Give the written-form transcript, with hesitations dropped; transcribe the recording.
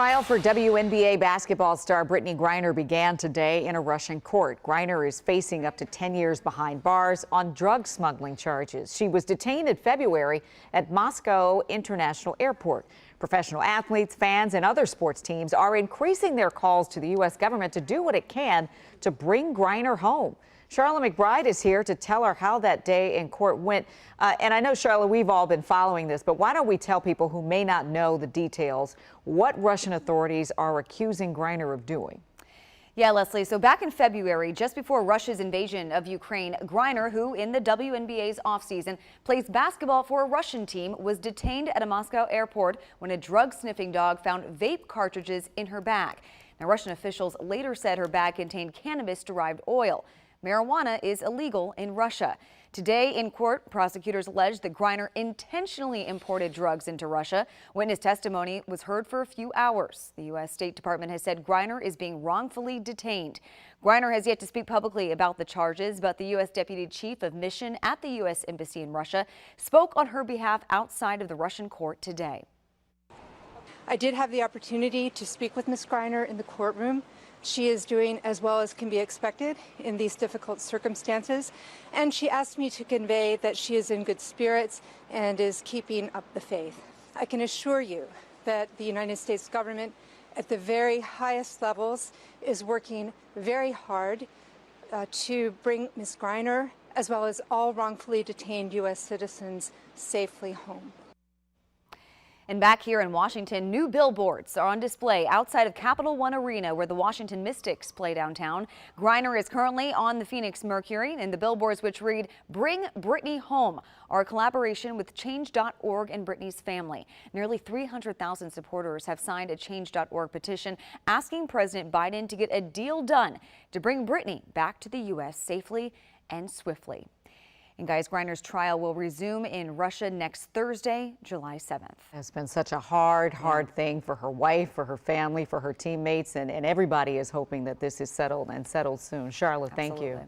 Trial for WNBA basketball star Brittney Griner began today in a Russian court. Griner is facing up to 10 years behind bars on drug smuggling charges. She was detained in February at Moscow International Airport. Professional athletes, fans, and other sports teams are increasing their calls to the U.S. government to do what it can to bring Griner home. Charlotte McBride is here to tell her how that day in court went. And I know, Charlotte, we've all been following this, but why don't we tell people who may not know the details what Russian authorities are accusing Griner of doing? Yeah, Leslie. So back in February, just before Russia's invasion of Ukraine, Griner, who in the WNBA's offseason plays basketball for a Russian team, was detained at a Moscow airport when a drug-sniffing dog found vape cartridges in her bag. Now, Russian officials later said her bag contained cannabis-derived oil. Marijuana is illegal in Russia. Today in court, prosecutors alleged that Griner intentionally imported drugs into Russia. Witness testimony was heard for a few hours. The U.S. State Department has said Griner is being wrongfully detained. Griner has yet to speak publicly about the charges, but the U.S. Deputy Chief of Mission at the U.S. Embassy in Russia spoke on her behalf outside of the Russian court today. I did have the opportunity to speak with Ms. Griner in the courtroom. She is doing as well as can be expected in these difficult circumstances, and she asked me to convey that she is in good spirits and is keeping up the faith. I can assure you that the United States government at the very highest levels is working very hard to bring Ms. Griner as well as all wrongfully detained U.S. citizens safely home. And back here in Washington, new billboards are on display outside of Capital One Arena, where the Washington Mystics play downtown. Griner is currently on the Phoenix Mercury, and the billboards, which read "Bring Brittney Home," are a collaboration with Change.org and Brittney's family. Nearly 300,000 supporters have signed a Change.org petition asking President Biden to get a deal done to bring Brittney back to the U.S. safely and swiftly. And guys, Griner's trial will resume in Russia next Thursday, July 7th. It's been such a hard thing for her wife, for her family, for her teammates, and everybody is hoping that this is settled and settled soon. Charlotte, thank you.